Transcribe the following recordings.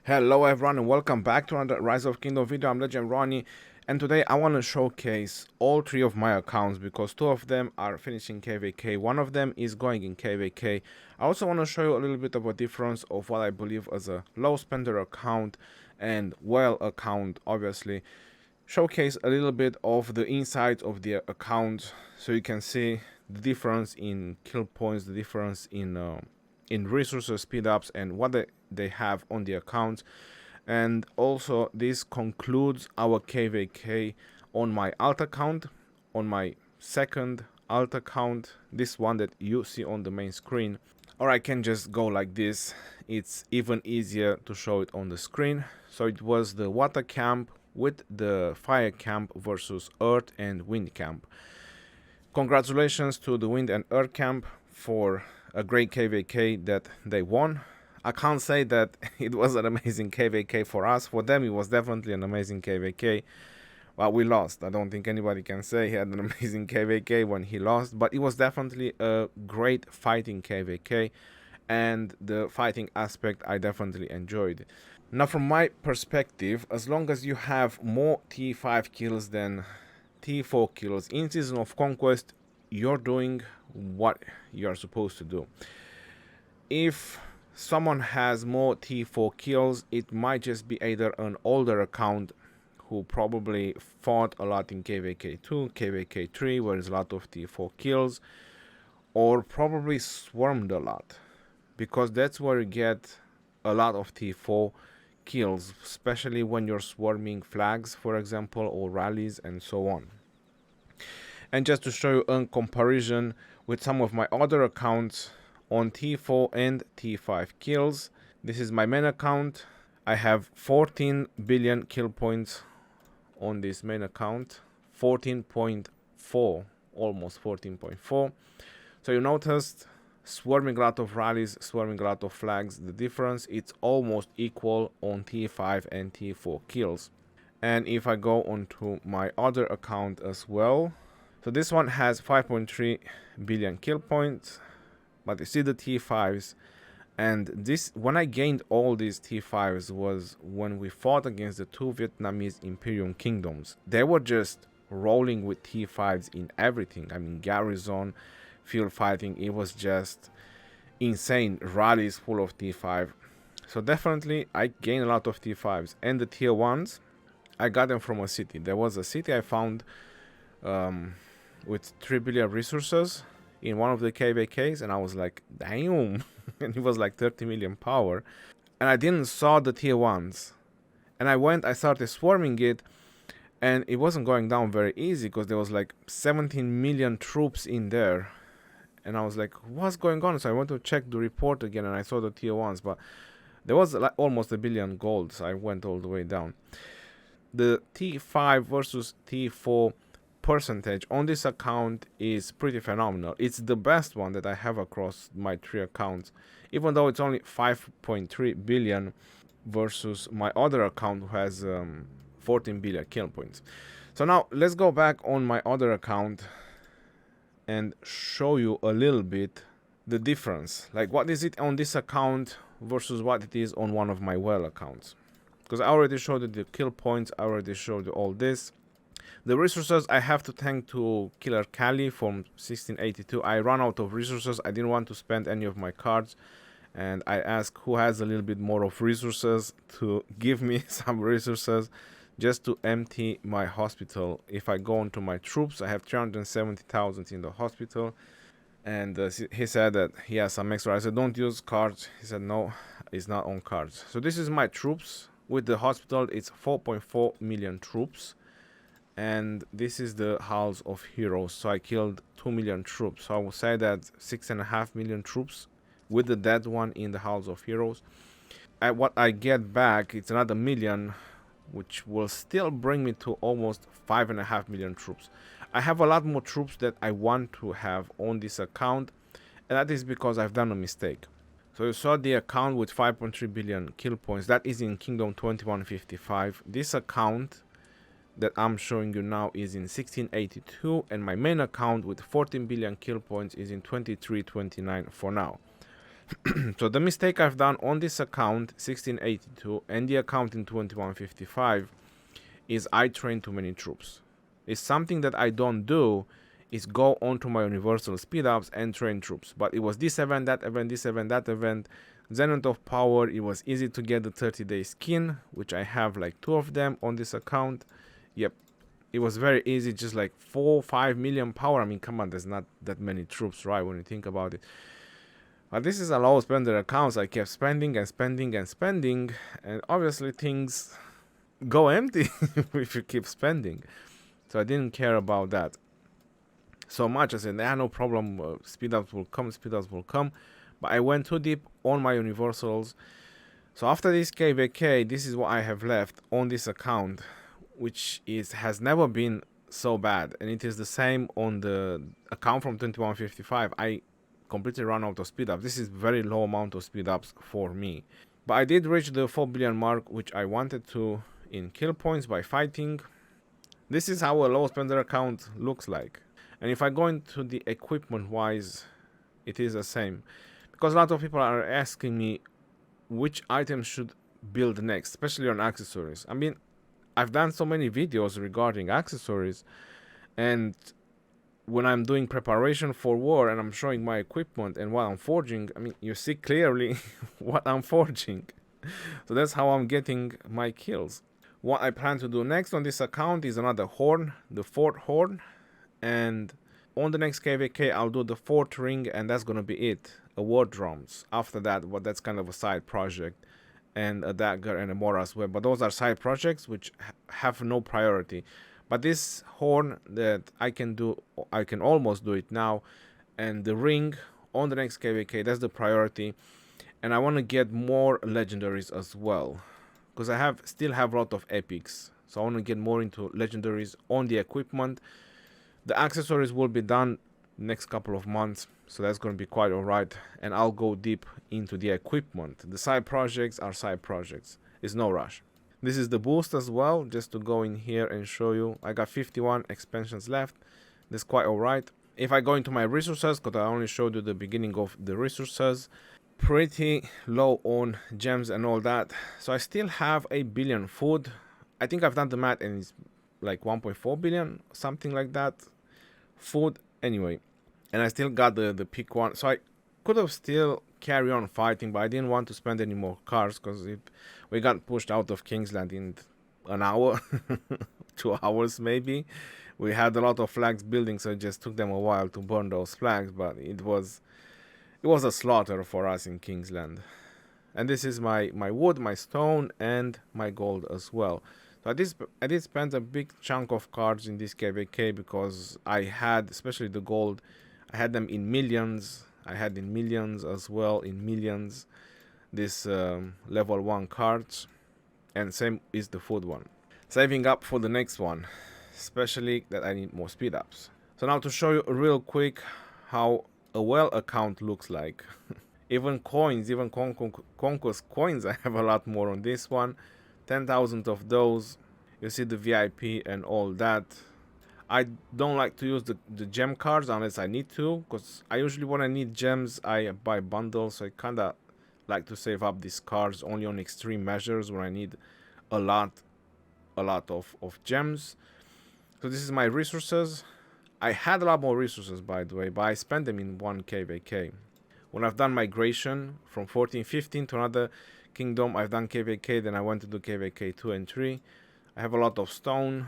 Hello everyone and welcome back to another Rise of Kingdom video. I'm Legend Ronnie, and today I want to showcase all three of my accounts because two of them are finishing KVK, one of them is going in KVK. I also want to show you a little bit of a difference of what I believe as a low spender account and well account, obviously. Showcase a little bit of the inside of the account so you can see the difference in kill points, the difference in resources speed ups and what they have on the account. And also this concludes our KVK on my alt account, on my second alt account, this one that you see on the main screen. Or I can just go like this, it's even easier to show it on the screen. So it was the water camp with the fire camp versus earth and wind camp. Congratulations to the wind and earth camp for a great KVK that they won. I can't say that it was an amazing KVK for us. For them, it was definitely an amazing KVK. But we lost. I don't think anybody can say he had an amazing KVK when he lost. But it was definitely a great fighting KVK. And the fighting aspect, I definitely enjoyed. Now, from my perspective, as long as you have more T5 kills than T4 kills in Season of Conquest, you're doing what you're supposed to do. If someone has more T4 kills, it might just be either an older account who probably fought a lot in KVK2, KVK3, where there's a lot of T4 kills, or probably swarmed a lot, because that's where you get a lot of T4 kills, especially when you're swarming flags, for example, or rallies and so on. And just to show you a comparison with some of my other accounts on T4 and T5 kills, this is my main account. I have 14 billion kill points on this main account, 14.4, almost 14.4. So you noticed swarming a lot of rallies, swarming a lot of flags. The difference, it's almost equal on T5 and T4 kills. And if I go onto my other account as well, so this one has 5.3 billion kill points, but you see the T5s, and this, when I gained all these T5s, was when we fought against the two Vietnamese Imperial Kingdoms. They were just rolling with T5s in everything. I mean, garrison, field fighting, it was just insane. Rallies full of T5. So definitely I gained a lot of T5s. And the tier 1s, I got them from a city. There was a city I found with 3 billion resources in one of the KVKs, and I was like, damn. And it was like 30 million power, and I didn't saw the tier 1s, and I started swarming it, and it wasn't going down very easy because there was like 17 million troops in there, and I was like, what's going on? So I went to check the report again, and I saw the tier 1s, but there was like almost a billion gold, so I went all the way down. The T5 versus T4 percentage on this account is pretty phenomenal. It's the best one that I have across my three accounts, even though it's only 5.3 billion versus my other account who has 14 billion kill points. So now let's go back on my other account and show you a little bit the difference, like what is it on this account versus what it is on one of my well accounts, because I already showed you the kill points, I already showed you all this. The resources I have to thank to Killer Cali from 1682. I ran out of resources. I didn't want to spend any of my cards, and I asked who has a little bit more of resources to give me some resources just to empty my hospital. If I go into my troops, I have 370,000 in the hospital, and he said that he has some extra. I said, don't use cards. He said, no, it's not on cards. So this is my troops. With the hospital, it's 4.4 million troops. And this is the Halls of Heroes. So I killed 2 million troops. So I will say that 6.5 million troops with the dead one in the Halls of Heroes. What I get back, it's another million, which will still bring me to almost 5.5 million troops. I have a lot more troops that I want to have on this account, and that is because I've done a mistake. So you saw the account with 5.3 billion kill points. That is in Kingdom 2155. This account that I'm showing you now is in 1682, and my main account with 14 billion kill points is in 2329 for now. So the mistake I've done on this account 1682 and the account in 2155 is I train too many troops. It's something that I don't do, is go onto my universal speed ups and train troops. But it was this event, that event, this event, that event. Zenith of Power, it was easy to get the 30-day skin, which I have like 2 of them on this account. Yep, it was very easy, just like 4-5 million power. I mean, come on, there's not that many troops, right, when you think about it. But this is a low spender account, so I kept spending and spending and spending, and obviously things go empty if you keep spending. So I didn't care about that so much. I said, nah, no problem, speed ups will come, speed ups will come. But I went too deep on my universals. So after this KVK, this is what I have left on this account, which has never been so bad. And it is the same on the account from 2155. I completely run out of speed ups. This is very low amount of speed ups for me. But I did reach the 4 billion mark, which I wanted to in kill points by fighting. This is how a low spender account looks like. And if I go into the equipment wise, it is the same. Because a lot of people are asking me which items should build next, especially on accessories. I mean, I've done so many videos regarding accessories, and when I'm doing preparation for war and I'm showing my equipment and what I'm forging, I mean, you see clearly what I'm forging. So that's how I'm getting my kills. What I plan to do next on this account is another horn, the 4th horn, and on the next KVK I'll do the 4th ring, and that's gonna be it. A war drums. After that, well, that's kind of a side project, and a dagger and a Mora's web. But those are side projects which have no priority. But this horn that I can do, I can almost do it now, and the ring on the next KVK, that's the priority. And I want to get more legendaries as well, because I still have a lot of epics. So I want to get more into legendaries on the equipment. The accessories will be done next couple of months, so that's going to be quite alright, and I'll go deep into the equipment. The side projects are side projects, it's no rush. This is the boost as well, just to go in here and show you. I got 51 expansions left, that's quite alright. If I go into my resources, because I only showed you the beginning of the resources, pretty low on gems and all that, so I still have a billion food. I think I've done the math and it's like 1.4 billion, something like that, food anyway. And I still got the peak one, so I could have still carry on fighting, but I didn't want to spend any more cars, because if we got pushed out of Kingsland in an hour 2 hours maybe. We had a lot of flags building, so it just took them a while to burn those flags, but it was a slaughter for us in Kingsland. And this is my wood, my stone, and my gold as well. So I did spend a big chunk of cards in this KVK, because I had, especially the gold, I had them in millions. I had in millions as well, in millions, this level 1 cards. And same is the food one. Saving up for the next one, especially that I need more speed ups. So now to show you real quick how a well account looks like. Even coins, even conquest coins, I have a lot more on this one. 10,000 of those. You see the VIP and all that. I don't like to use the gem cards unless I need to, because I usually when I need gems I buy bundles, so I kinda like to save up these cards only on extreme measures when I need a lot of gems. So this is my resources. I had a lot more resources, by the way, but I spent them in one KVK. When I've done migration from 14-15 to another kingdom, I've done KVK, then I went to do KVK 2 and 3. I have a lot of stone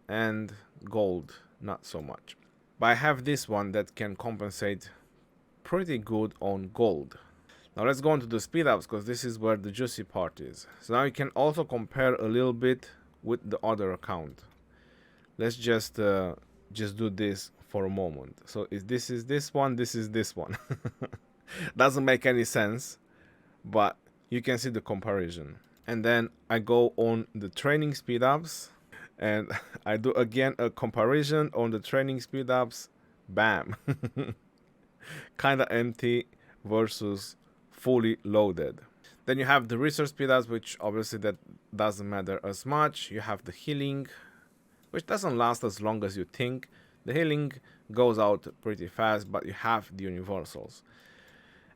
and gold, not so much. But I have this one that can compensate pretty good on gold. Now let's go into the speed ups, because this is where the juicy part is. So now you can also compare a little bit with the other account. Let's just do this for a moment. So if this is this one, this is this one. Doesn't make any sense, but you can see the comparison. And then I go on the training speed ups, and I do again a comparison on the training speed ups. Bam. Kinda empty versus fully loaded. Then you have the research speed ups, which obviously that doesn't matter as much. You have the healing, which doesn't last as long as you think. The healing goes out pretty fast, but you have the universals.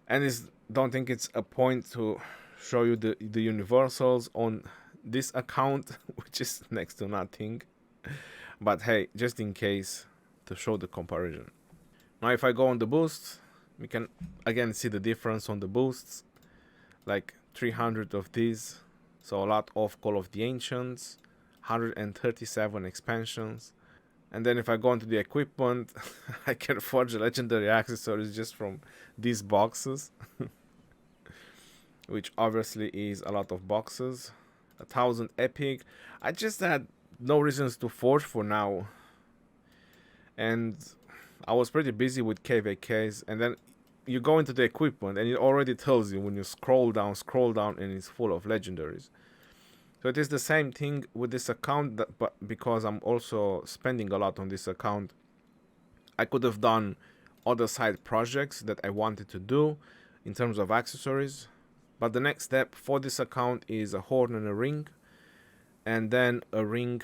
And it's don't think it's a point to show you the universals on this account, which is next to nothing. But hey, just in case, to show the comparison. Now if I go on the boosts, we can again see the difference on the boosts, like 300 of these, so a lot of Call of the Ancients, 137 expansions. And then if I go into the equipment, I can forge legendary accessories just from these boxes, which obviously is a lot of boxes. 1,000 epic. I just had no reasons to forge for now, and I was pretty busy with KVKs. And then you go into the equipment and it already tells you when you scroll down, and it's full of legendaries. So it is the same thing with this account, but because I'm also spending a lot on this account, I could have done other side projects that I wanted to do in terms of accessories. But the next step for this account is a horn and a ring, and then a ring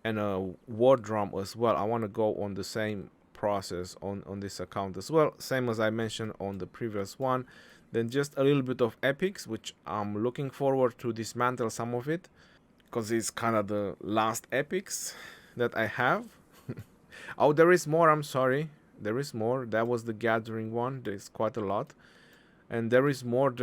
and a war drum as well. I want to go on the same process on this account as well, same as I mentioned on the previous one. Then just a little bit of epics, which I'm looking forward to dismantle some of it, because it's kind of the last epics that I have. Oh, there is more, I'm sorry. There is more. That was the gathering one. There's quite a lot. And there is more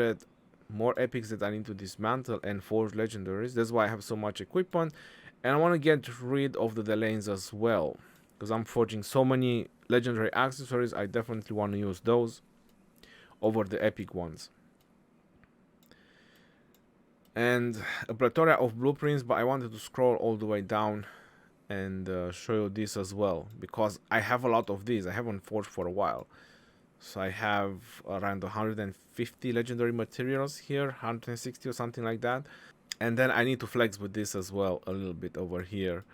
epics that I need to dismantle and forge legendaries. That's why I have so much equipment. And I want to get rid of the Delanes as well, because I'm forging so many legendary accessories. I definitely want to use those over the epic ones. And a plethora of blueprints, but I wanted to scroll all the way down and show you this as well, because I have a lot of these. I haven't forged for a while, so I have around 150 legendary materials here, 160 or something like that. And then I need to flex with this as well a little bit over here,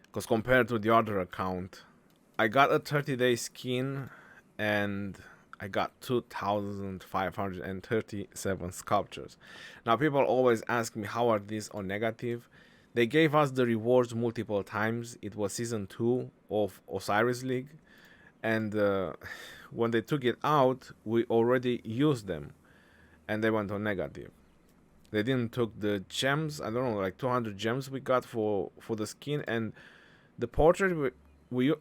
because compared to the other account, I got a 30-day skin and I got 2,537 sculptures. Now people always ask me, how are these on negative? They gave us the rewards multiple times. It was season 2 of Osiris League, and when they took it out, we already used them and they went on negative. They didn't took the gems. I don't know, like 200 gems we got for the skin, and the portrait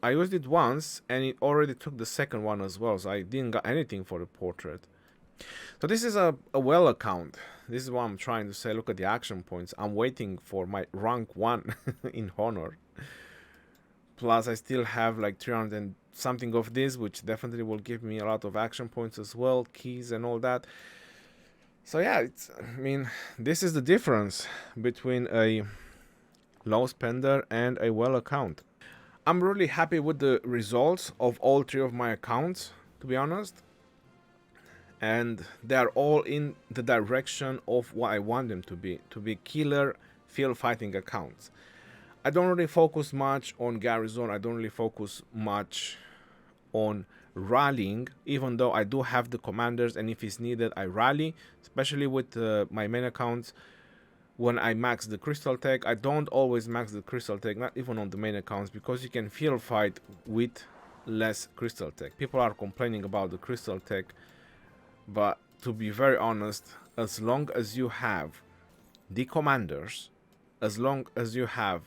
I used it once and it already took the second one as well, so I didn't get anything for the portrait. So this is a well account. This is what I'm trying to say. Look at the action points. I'm waiting for my rank 1 in honor. Plus I still have like 300 and something of this, which definitely will give me a lot of action points as well, keys and all that. So yeah, I mean, this is the difference between a low spender and a well account. I'm really happy with the results of all 3 of my accounts, to be honest. And they are all in the direction of what I want them to be killer field fighting accounts. I don't really focus much on garrison. I don't really focus much on rallying, even though I do have the commanders, and if it's needed I rally, especially with my main accounts. When I max the crystal tech, I don't always max the crystal tech, not even on the main accounts, because you can field fight with less crystal tech. People are complaining about the crystal tech, but to be very honest, as long as you have the commanders, as long as you have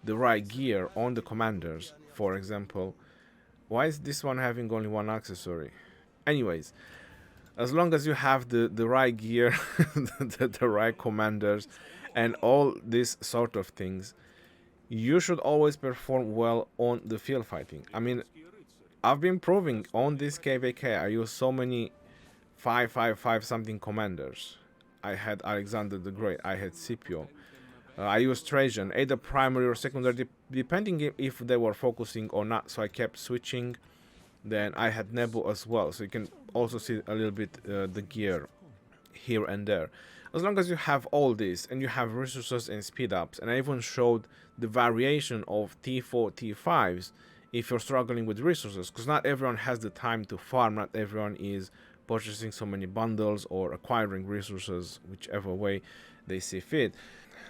the right gear on the commanders, for example, why is this one having only 1 accessory? Anyways, as long as you have the right gear, the right commanders, and all these sort of things, you should always perform well on the field fighting. I mean, I've been proving on this KVK, I use so many 555 something commanders. I had Alexander the Great, I had Scipio, I used Trajan, either primary or secondary, depending if they were focusing or not, so I kept switching. Then I had Nebu as well, so you can also see a little bit the gear here and there. As long as you have all this and you have resources and speed ups, and I even showed the variation of T4, T5s if you're struggling with resources, because not everyone has the time to farm, not everyone is purchasing so many bundles or acquiring resources, whichever way they see fit.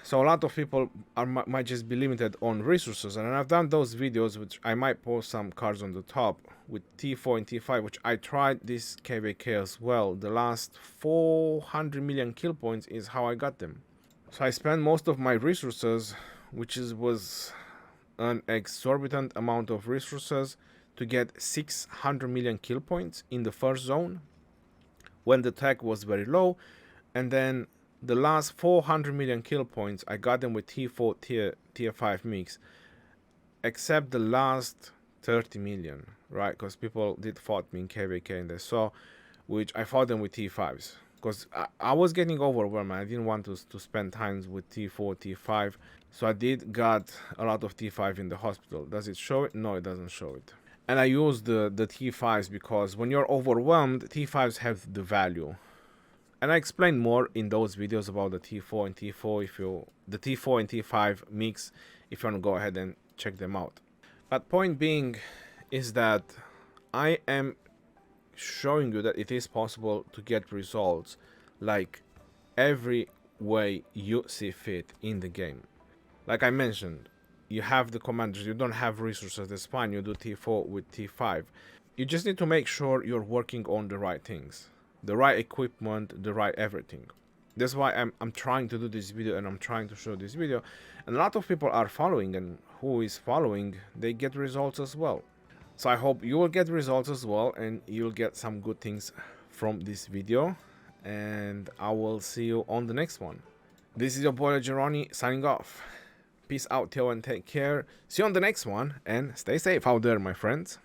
So a lot of people might just be limited on resources, and I've done those videos, which I might post some cards on the top with T4 and T5, which I tried this KVK as well. The last 400 million kill points is how I got them. So I spent most of my resources, which was an exorbitant amount of resources, to get 600 million kill points in the first zone when the tech was very low, and then the last 400 million kill points I got them with T4 tier 5 mix, except the last 30 million, right? Because people did fought me in KVK and they saw, which I fought them with T5s because I was getting overwhelmed. I didn't want to spend times with T4 T5, so I did got a lot of T5 in the hospital. Does it show it? No, it doesn't show it. And I use the T5s because when you're overwhelmed, T5s have the value. And I explain more in those videos about the T4 and T4 the T4 and T5 mix, if you want to go ahead and check them out. But point being is that I am showing you that it is possible to get results like every way you see fit in the game. Like I mentioned, you have the commanders, you don't have resources, that's fine, you do T4 with T5. You just need to make sure you're working on the right things, the right equipment, the right everything. That's why I'm trying to do this video, and I'm trying to show this video, and a lot of people are following, and who is following, they get results as well. So I hope you will get results as well, and you'll get some good things from this video, and I will see you on the next one. This is your boy Geroni signing off. Peace out, Theo, and take care. See you on the next one, and stay safe out there, my friends.